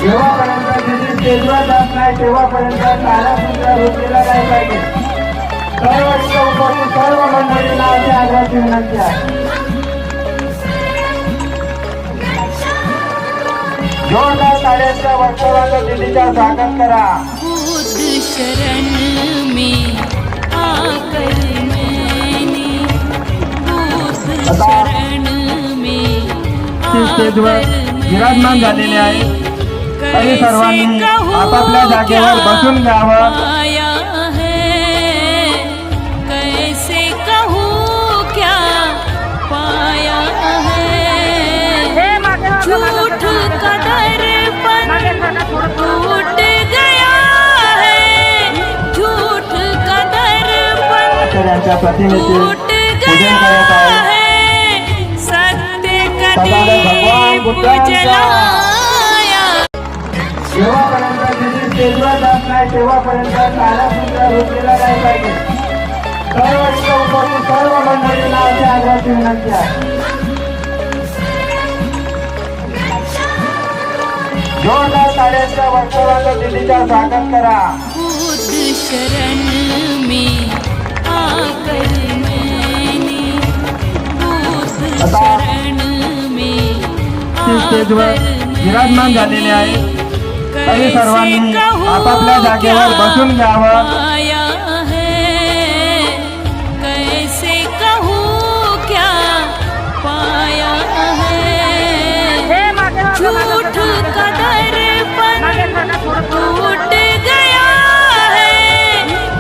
जेव्हापर्यंत दिदी स्टेजवर जात नाही तेव्हापर्यंत तालासुद्धा रोखलेला नाही पाहिजे. सर्व इथं उपस्थित सर्व मंडळींना अशी आग्रहाची विनंती आहे. जोरदार ताळ्यांच्या वर्षावाला दिदीचा स्वागत करा. बुद्ध शरण में आकर मैंने बुद्ध शरण में स्टेजवर विराजमान झालेले आहे. तरी सर्वांनी आपापल्या जागेवर बसून घ्यावं. आया है कैसे कहूँ क्या पाया है झूठ का दर्पण टूट गया है झूठ का दर्पण यांच्या प्रतिमेचे टूट पूजन करत गया आहे. है सत्य भगवान कदीप बुद्धांचा जलाया. जेव्हापर्यंत दिदी स्टेजवर जात नाही तेव्हापर्यंत तालासुद्धा रोखलेला नाही पाहिजे. सर्व इथं उपस्थित सर्व मंडळींना अशी आग्रहाची विनंती आहे. जोरदार ताळ्यांच्या वर्षावाला दिदीचा स्वागत करा. बुद्ध शरण में आकर मैंने बुद्ध शरण में स्टेजवर विराजमान झालेले आहे. तरी सर्वांनी आपापल्या जागेवर बसून घ्यावं. आया है कैसे कहूँ क्या पाया है झूठ का दर्पण टूट गया है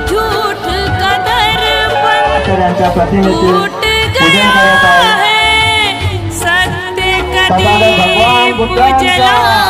झूठ का दर्पण यांच्या प्रतिमेचे टूट पूजन करत गया आहे. है सत्य भगवान कदीप बुद्धांचा जलाया.